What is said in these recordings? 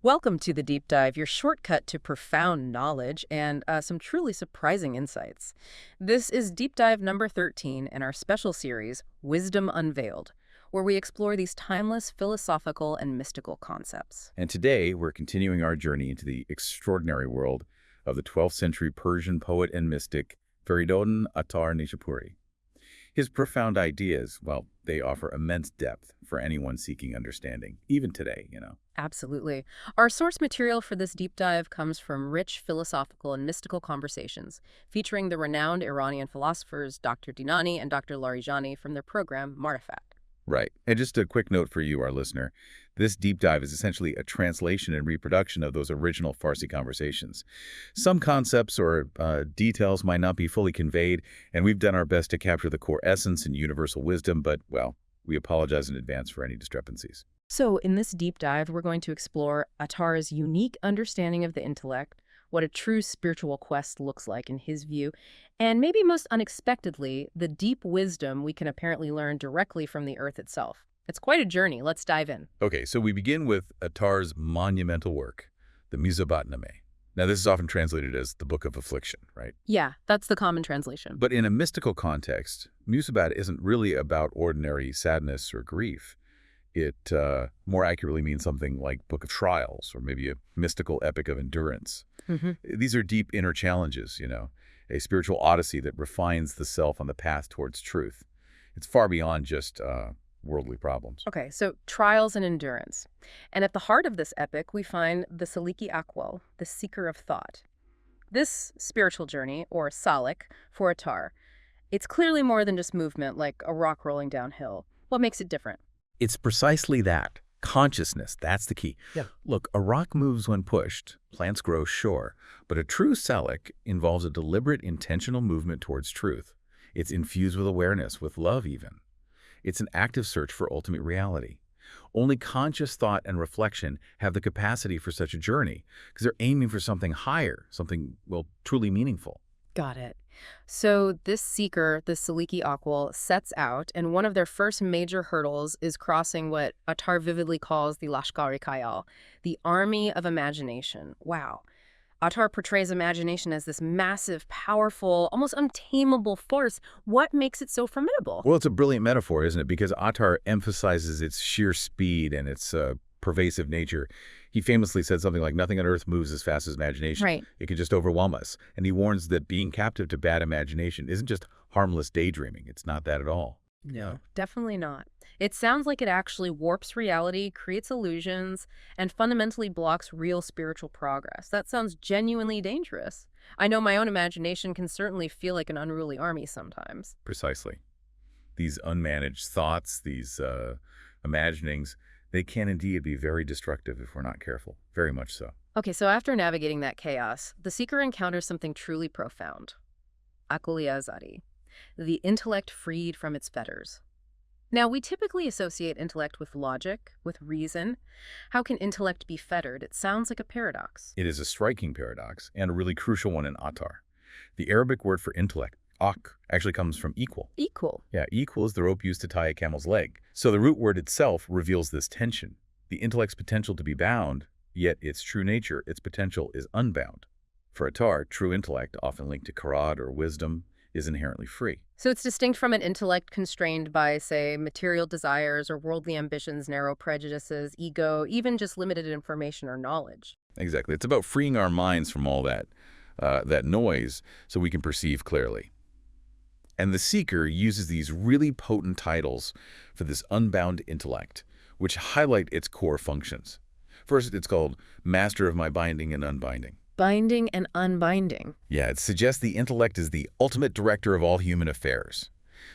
Welcome to the Deep Dive, your shortcut to profound knowledge and some truly surprising insights. This is Deep Dive number 13 in our special series, Wisdom Unveiled, where we explore these timeless philosophical and mystical concepts. And today, we're continuing our journey into the extraordinary world of the 12th century Persian poet and mystic Feridun Attar Nishapuri. His profound ideas, well, they offer immense depth for anyone seeking understanding, even today, Absolutely. Our source material for this deep dive comes from rich philosophical and mystical conversations featuring the renowned Iranian philosophers Dr. Dinani and Dr. Larijani from their program, Marifat. Right. And just a quick note for you, our listener. This deep dive is essentially a translation and reproduction of those original Farsi conversations. Some concepts or details might not be fully conveyed, and we've done our best to capture the core essence and universal wisdom, but, well, we apologize in advance for any discrepancies. So in this deep dive, we're going to explore Attar's unique understanding of the intellect, what a true spiritual quest looks like in his view, and maybe most unexpectedly, the deep wisdom we can apparently learn directly from the earth itself. It's quite a journey. Let's dive in. Okay, so we begin with Attar's monumental work, the Muzabatnameh. Now, this is often translated as the Book of Affliction, right? Yeah, that's the common translation. But in a mystical context, Musabat isn't really about ordinary sadness or grief. It more accurately means something like Book of Trials or maybe a mystical epic of endurance. These are deep inner challenges, a spiritual odyssey that refines the self on the path towards truth. It's far beyond just worldly problems. Okay, so trials and endurance. And at the heart of this epic, we find the Saliki Aqwal, the seeker of thought. This spiritual journey, or salik, for Attar, it's clearly more than just movement, like a rock rolling downhill. What makes it different? It's precisely that. Consciousness, that's the key. Yeah. Look, a rock moves when pushed, plants grow, sure, but a true salik involves a deliberate, intentional movement towards truth. It's infused with awareness, with love even. It's an active search for ultimate reality. Only conscious thought and reflection have the capacity for such a journey, because they're aiming for something higher, something, well, truly meaningful. Got it. So this seeker, the Saliki Aqwal, sets out, and one of their first major hurdles is crossing what Attar vividly calls the Lashkar-e Khayal, the army of imagination. Wow. Attar portrays imagination as this massive, powerful, almost untamable force. What makes it so formidable? Well, it's a brilliant metaphor, isn't it? Because Attar emphasizes its sheer speed and its pervasive nature. He famously said something like, nothing on earth moves as fast as imagination. Right. It can just overwhelm us. And he warns that being captive to bad imagination isn't just harmless daydreaming. It's not that at all. No, definitely not. It sounds like it actually warps reality, creates illusions, and fundamentally blocks real spiritual progress. That sounds genuinely dangerous. I know my own imagination can certainly feel like an unruly army sometimes. Precisely. These unmanaged thoughts, these imaginings, they can indeed be very destructive if we're not careful. Very much so. Okay, so after navigating that chaos, the seeker encounters something truly profound. Aql-i Azadi, the intellect freed from its fetters. Now, we typically associate intellect with logic, with reason. How can intellect be fettered? It sounds like a paradox. It is a striking paradox, and a really crucial one in Attar. The Arabic word for intellect, aq, actually comes from equal. Equal. Yeah, equal is the rope used to tie a camel's leg. So the root word itself reveals this tension. The intellect's potential to be bound, yet its true nature, its potential, is unbound. For Attar, true intellect, often linked to karat or wisdom, is inherently free. So it's distinct from an intellect constrained by, say, material desires or worldly ambitions, narrow prejudices, ego, even just limited information or knowledge. Exactly. It's about freeing our minds from all that noise so we can perceive clearly. And the seeker uses these really potent titles for this unbound intellect, which highlight its core functions. First, it's called Master of My Binding and Unbinding. Binding and unbinding. Yeah, it suggests the intellect is the ultimate director of all human affairs.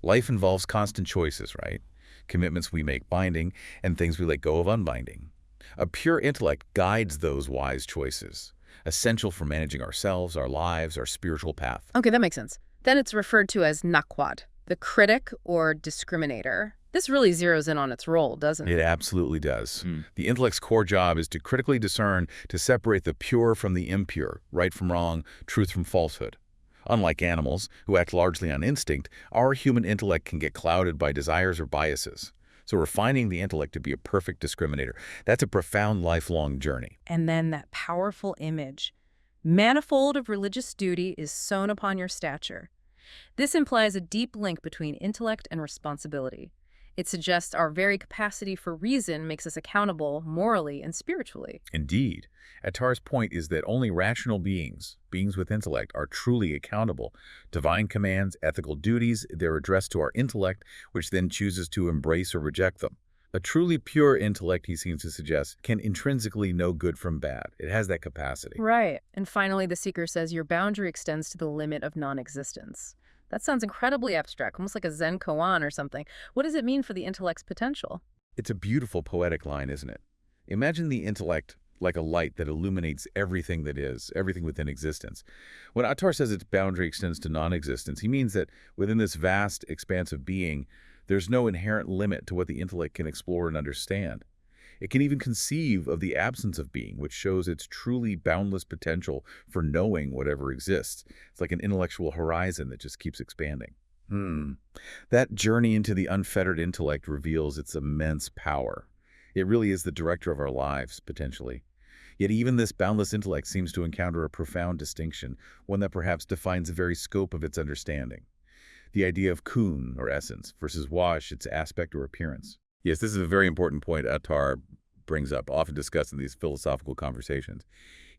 Life involves constant choices, right? Commitments we make binding and things we let go of unbinding. A pure intellect guides those wise choices, essential for managing ourselves, our lives, our spiritual path. Okay, that makes sense. Then it's referred to as Naqwad, the critic or discriminator. This really zeroes in on its role, doesn't it? It absolutely does. The intellect's core job is to critically discern, to separate the pure from the impure, right from wrong, truth from falsehood. Unlike animals, who act largely on instinct, our human intellect can get clouded by desires or biases. So refining the intellect to be a perfect discriminator, that's a profound lifelong journey. And then that powerful image. Manifold of religious duty is sewn upon your stature. This implies a deep link between intellect and responsibility. It suggests our very capacity for reason makes us accountable morally and spiritually. Indeed, Attar's point is that only rational beings, beings with intellect, are truly accountable. Divine commands, ethical duties, they're addressed to our intellect, which then chooses to embrace or reject them. A truly pure intellect, he seems to suggest, can intrinsically know good from bad. It has that capacity. Right. And finally, the seeker says your boundary extends to the limit of non-existence. That sounds incredibly abstract, almost like a Zen koan or something. What does it mean for the intellect's potential? It's a beautiful poetic line, isn't it? Imagine the intellect like a light that illuminates everything that is, everything within existence. When Attar says its boundary extends to non-existence, he means that within this vast expanse of being, there's no inherent limit to what the intellect can explore and understand. It can even conceive of the absence of being, which shows its truly boundless potential for knowing whatever exists. It's like an intellectual horizon that just keeps expanding. That journey into the unfettered intellect reveals its immense power. It really is the director of our lives, potentially. Yet even this boundless intellect seems to encounter a profound distinction, one that perhaps defines the very scope of its understanding. The idea of kun, or essence, versus wash, its aspect or appearance. Yes, this is a very important point Attar brings up, often discussed in these philosophical conversations.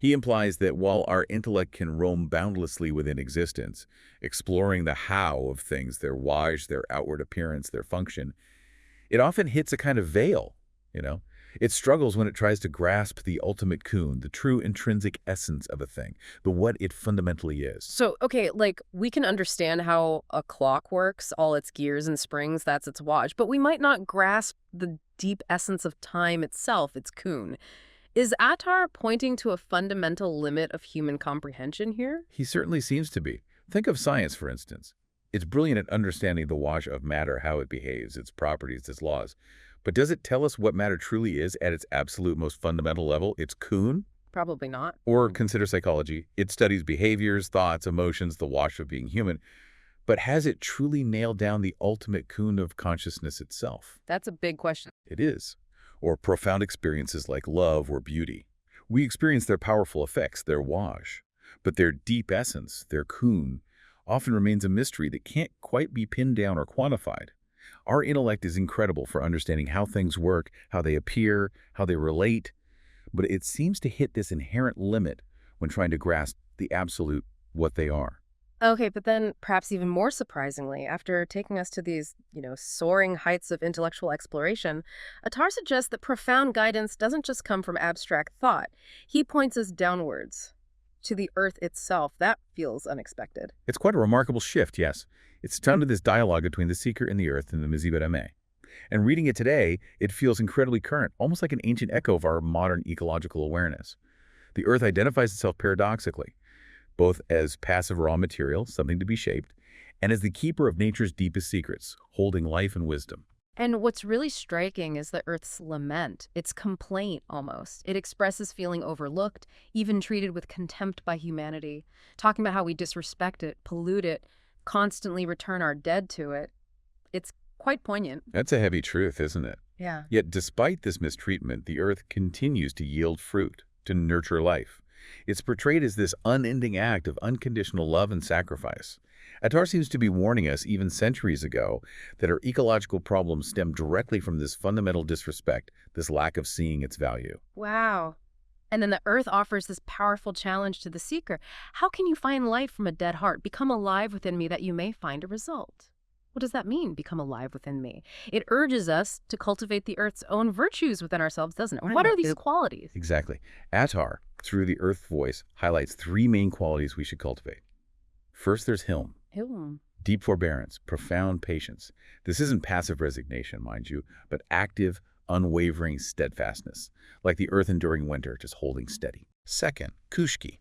He implies that while our intellect can roam boundlessly within existence, exploring the how of things, their wash, their outward appearance, their function, it often hits a kind of veil. It struggles when it tries to grasp the ultimate kun, the true intrinsic essence of a thing, the what it fundamentally is. So, okay, like we can understand how a clock works, all its gears and springs, that's its watch, but we might not grasp the deep essence of time itself, its kun. Is Attar pointing to a fundamental limit of human comprehension here? He certainly seems to be. Think of science, for instance. It's brilliant at understanding the wash of matter, how it behaves, its properties, its laws. But does it tell us what matter truly is at its absolute most fundamental level, its kun? Probably not. Or consider psychology. It studies behaviors, thoughts, emotions, the wash of being human. But has it truly nailed down the ultimate kun of consciousness itself? That's a big question. It is. Or profound experiences like love or beauty. We experience their powerful effects, their wash. But their deep essence, their kun, often remains a mystery that can't quite be pinned down or quantified. Our intellect is incredible for understanding how things work, how they appear, how they relate, but it seems to hit this inherent limit when trying to grasp the absolute, what they are. Okay, but then perhaps even more surprisingly, after taking us to these, soaring heights of intellectual exploration, Attar suggests that profound guidance doesn't just come from abstract thought. He points us downwards to the earth itself. That feels unexpected. It's quite a remarkable shift, yes. It's down to this dialogue between the seeker and the earth in the Mysticism. And reading it today, it feels incredibly current, almost like an ancient echo of our modern ecological awareness. The earth identifies itself paradoxically, both as passive raw material, something to be shaped, and as the keeper of nature's deepest secrets, holding life and wisdom. And what's really striking is the Earth's lament, its complaint almost. It expresses feeling overlooked, even treated with contempt by humanity, talking about how we disrespect it, pollute it, constantly return our dead to it. It's quite poignant. That's a heavy truth, isn't it? Yeah. Yet despite this mistreatment, the earth continues to yield fruit, to nurture life. It's portrayed as this unending act of unconditional love and sacrifice. Attar seems to be warning us, even centuries ago, that our ecological problems stem directly from this fundamental disrespect, this lack of seeing its value. Wow. And then the earth offers this powerful challenge to the seeker. How can you find life from a dead heart? Become alive within me that you may find a result. What does that mean, become alive within me? It urges us to cultivate the earth's own virtues within ourselves, doesn't it? What are these qualities? Exactly. Attar, through the earth voice, highlights three main qualities we should cultivate. First, there's hilm. Hilm. Deep forbearance, profound patience. This isn't passive resignation, mind you, but active, unwavering steadfastness, like the earth enduring winter, just holding steady. Second, kushki.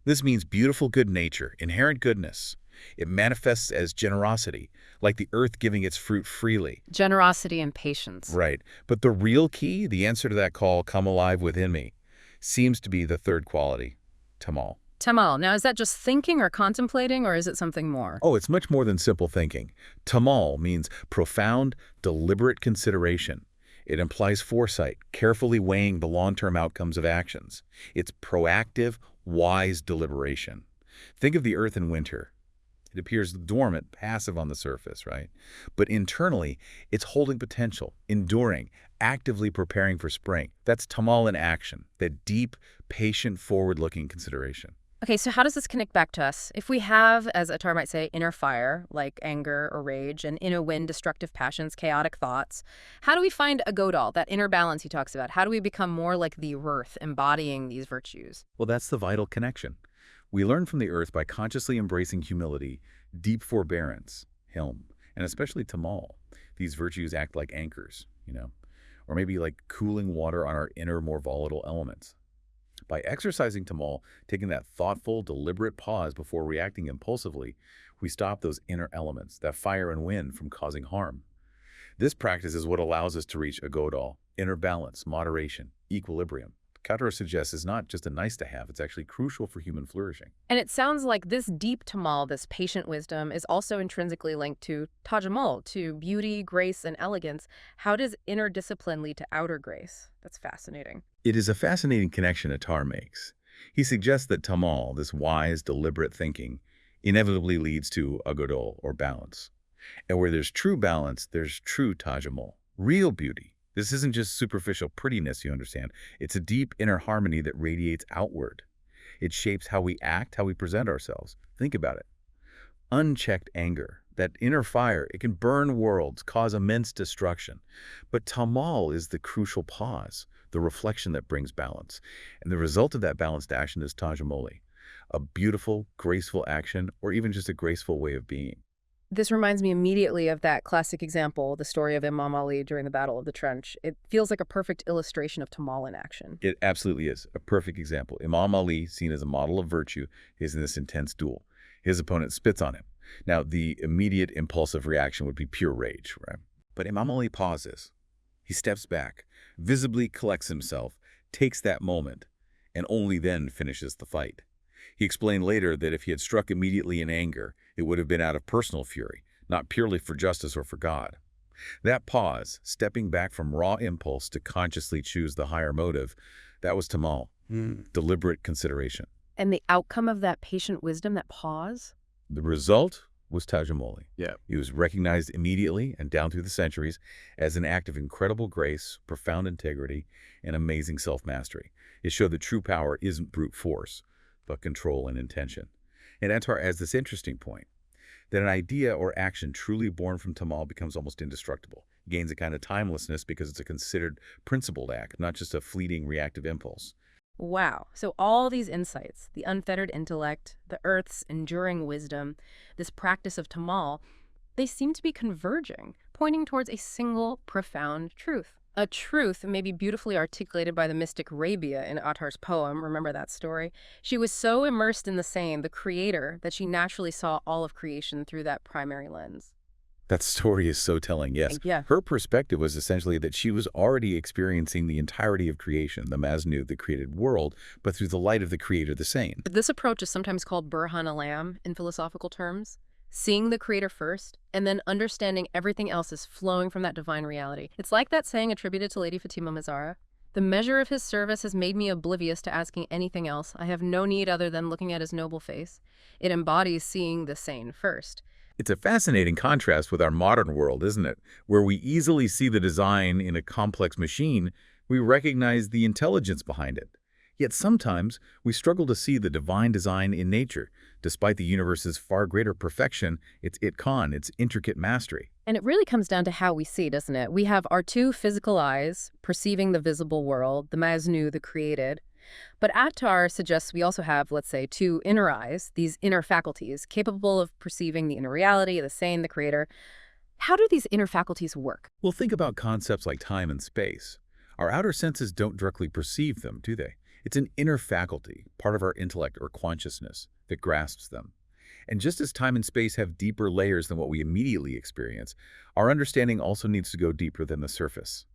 This means beautiful good nature, inherent goodness. It manifests as generosity, like the earth giving its fruit freely. Generosity and patience. Right. But the real key, the answer to that call, come alive within me, seems to be the third quality, tamal. Tamal. Now, is that just thinking or contemplating, or is it something more? Oh, it's much more than simple thinking. Tamal means profound, deliberate consideration. It implies foresight, carefully weighing the long-term outcomes of actions. It's proactive, wise deliberation. Think of the earth in winter. It appears dormant, passive on the surface, right? But internally, it's holding potential, enduring, actively preparing for spring. That's tamal in action, that deep, patient, forward-looking consideration. Okay, so how does this connect back to us? If we have, as Attar might say, inner fire, like anger or rage, and inner wind, destructive passions, chaotic thoughts, how do we find a godal, that inner balance he talks about? How do we become more like the earth, embodying these virtues? Well, that's the vital connection. We learn from the earth by consciously embracing humility, deep forbearance, hilm, and especially tamal. These virtues act like anchors, or maybe like cooling water on our inner, more volatile elements. By exercising tamal, taking that thoughtful, deliberate pause before reacting impulsively, we stop those inner elements, that fire and wind, from causing harm. This practice is what allows us to reach a godal, inner balance, moderation, equilibrium. Attar suggests is not just a nice-to-have, it's actually crucial for human flourishing. And it sounds like this deep tamal, this patient wisdom, is also intrinsically linked to tajamal, to beauty, grace, and elegance. How does inner discipline lead to outer grace? That's fascinating. It is a fascinating connection Attar makes. He suggests that tamal, this wise, deliberate thinking, inevitably leads to a godal, or balance. And where there's true balance, there's true tajamal, real beauty. This isn't just superficial prettiness, you understand. It's a deep inner harmony that radiates outward. It shapes how we act, how we present ourselves. Think about it. Unchecked anger, that inner fire, it can burn worlds, cause immense destruction. But tamal is the crucial pause, the reflection that brings balance. And the result of that balanced action is tajamoli, a beautiful, graceful action, or even just a graceful way of being. This reminds me immediately of that classic example, the story of Imam Ali during the Battle of the Trench. It feels like a perfect illustration of tamal in action. It absolutely is a perfect example. Imam Ali, seen as a model of virtue, is in this intense duel. His opponent spits on him. Now, the immediate impulsive reaction would be pure rage, right? But Imam Ali pauses. He steps back, visibly collects himself, takes that moment, and only then finishes the fight. He explained later that if he had struck immediately in anger, it would have been out of personal fury, not purely for justice or for God. That pause, stepping back from raw impulse to consciously choose the higher motive, that was tamal, deliberate consideration. And the outcome of that patient wisdom, that pause? The result was tajamoli. Yeah. He was recognized immediately and down through the centuries as an act of incredible grace, profound integrity, and amazing self-mastery. It showed that true power isn't brute force, but control and intention. And Attar adds this interesting point, that an idea or action truly born from tamal becomes almost indestructible. It gains a kind of timelessness because it's a considered principled act, not just a fleeting reactive impulse. Wow. So all these insights, the unfettered intellect, the earth's enduring wisdom, this practice of tamal, they seem to be converging, pointing towards a single profound truth. A truth maybe beautifully articulated by the mystic Rabia in Attar's poem. Remember that story? She was so immersed in the same, the creator, that she naturally saw all of creation through that primary lens. That story is so telling, yes. Yeah. Her perspective was essentially that she was already experiencing the entirety of creation, the Masnu, the created world, but through the light of the creator, the sane. This approach is sometimes called Burhan Alam in philosophical terms. Seeing the creator first, and then understanding everything else is flowing from that divine reality. It's like that saying attributed to Lady Fatima Mazara. The measure of his service has made me oblivious to asking anything else. I have no need other than looking at his noble face. It embodies seeing the sane first. It's a fascinating contrast with our modern world, isn't it? Where we easily see the design in a complex machine, we recognize the intelligence behind it. Yet sometimes we struggle to see the divine design in nature. Despite the universe's far greater perfection, its itqan, its intricate mastery. And it really comes down to how we see, doesn't it? We have our two physical eyes, perceiving the visible world, the Masnu, the created. But Attar suggests we also have, let's say, two inner eyes, these inner faculties, capable of perceiving the inner reality, the sane, the creator. How do these inner faculties work? Well, think about concepts like time and space. Our outer senses don't directly perceive them, do they? It's an inner faculty, part of our intellect or consciousness, that grasps them. And just as time and space have deeper layers than what we immediately experience, our understanding also needs to go deeper than the surface.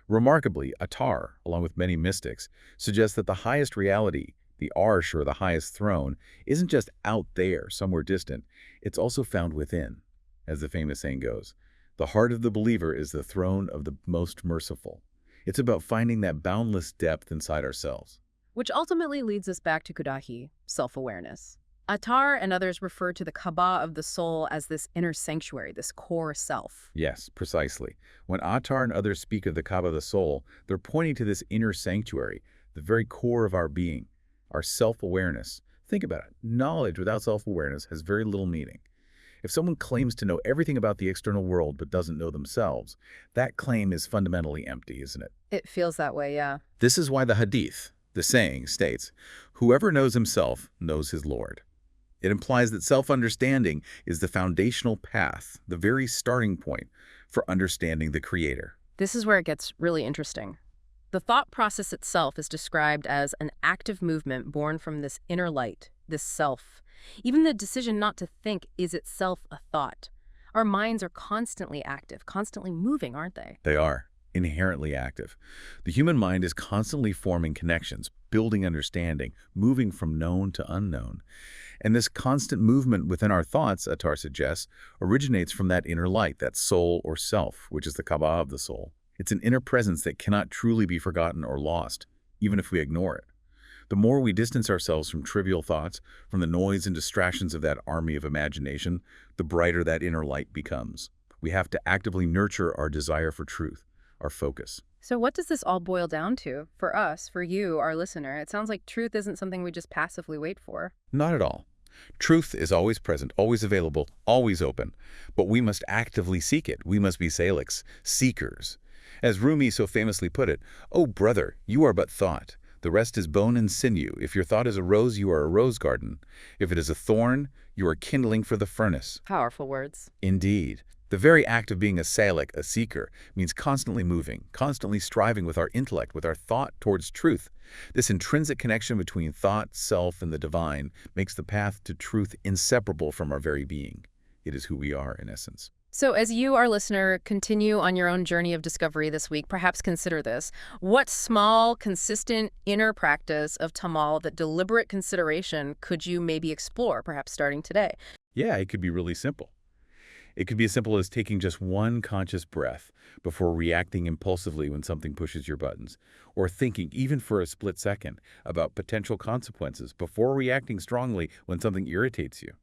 Remarkably, Attar, along with many mystics, suggests that the highest reality, The arsh, or the highest throne, isn't just out there, somewhere distant. It's also found within. As the famous saying goes, the heart of the believer is the throne of the most merciful. It's about finding that boundless depth inside ourselves. Which ultimately leads us back to Kudahi, self-awareness. Attar and others refer to the Kaaba of the soul as this inner sanctuary, this core self. Yes, precisely. When Attar and others speak of the Kaaba of the soul, they're pointing to this inner sanctuary, the very core of our being, our self-awareness. Think about it. Knowledge without self-awareness has very little meaning. If someone claims to know everything about the external world but doesn't know themselves, that claim is fundamentally empty, isn't it? It feels that way, yeah. This is why the Hadith, the saying, states, "Whoever knows himself knows his Lord." It implies that self-understanding is the foundational path, the very starting point for understanding the Creator. This is where it gets really interesting. The thought process itself is described as an active movement born from this inner light, this self. Even the decision not to think is itself a thought. Our minds are constantly active, constantly moving, aren't they? They are inherently active. The human mind is constantly forming connections, building understanding, moving from known to unknown. And this constant movement within our thoughts, Attar suggests, originates from that inner light, that soul or self, which is the Kaaba of the soul. It's an inner presence that cannot truly be forgotten or lost, even if we ignore it. The more we distance ourselves from trivial thoughts, from the noise and distractions of that army of imagination, the brighter that inner light becomes. We have to actively nurture our desire for truth, our focus. So what does this all boil down to? For us, for you, our listener, it sounds like truth isn't something we just passively wait for. Not at all. Truth is always present, always available, always open. But we must actively seek it. We must be salics, seekers. As Rumi so famously put it, "Oh, brother, you are but thought. The rest is bone and sinew. If your thought is a rose, you are a rose garden. If it is a thorn, you are kindling for the furnace." Powerful words. Indeed. The very act of being a salik, a seeker, means constantly moving, constantly striving with our intellect, with our thought towards truth. This intrinsic connection between thought, self, and the divine makes the path to truth inseparable from our very being. It is who we are, in essence. So as you, our listener, continue on your own journey of discovery this week, perhaps consider this. What small, consistent inner practice of tamal, that deliberate consideration, could you maybe explore, perhaps starting today? Yeah, it could be really simple. It could be as simple as taking just one conscious breath before reacting impulsively when something pushes your buttons, or thinking, even for a split second, about potential consequences before reacting strongly when something irritates you.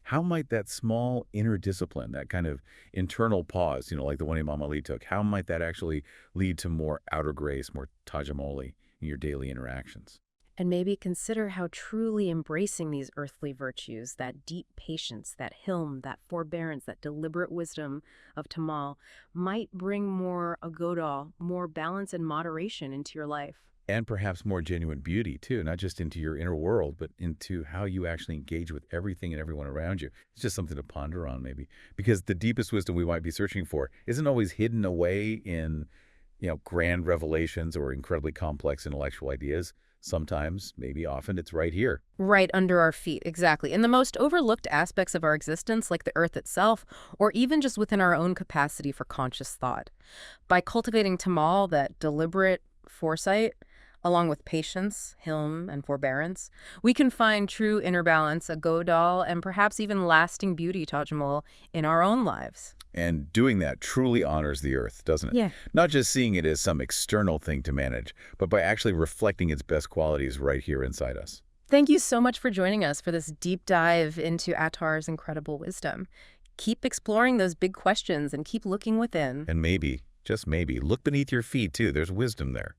How might that small inner discipline, that kind of internal pause, like the one Imam Ali took, how might that actually lead to more outer grace, more tajamoli in your daily interactions? And maybe consider how truly embracing these earthly virtues, that deep patience, that hilm, that forbearance, that deliberate wisdom of tamal, might bring more agodal, more balance and moderation into your life. And perhaps more genuine beauty, too, not just into your inner world, but into how you actually engage with everything and everyone around you. It's just something to ponder on, maybe. Because the deepest wisdom we might be searching for isn't always hidden away in, grand revelations or incredibly complex intellectual ideas. Sometimes, maybe often, it's right here. Right under our feet, exactly. In the most overlooked aspects of our existence, like the earth itself, or even just within our own capacity for conscious thought. By cultivating tamal, that deliberate foresight, along with patience, hilm, and forbearance, we can find true inner balance, a godal, and perhaps even lasting beauty, tajmal, in our own lives. And doing that truly honors the earth, doesn't it? Yeah. Not just seeing it as some external thing to manage, but by actually reflecting its best qualities right here inside us. Thank you so much for joining us for this deep dive into Attar's incredible wisdom. Keep exploring those big questions and keep looking within. And maybe, just maybe, look beneath your feet, too. There's wisdom there.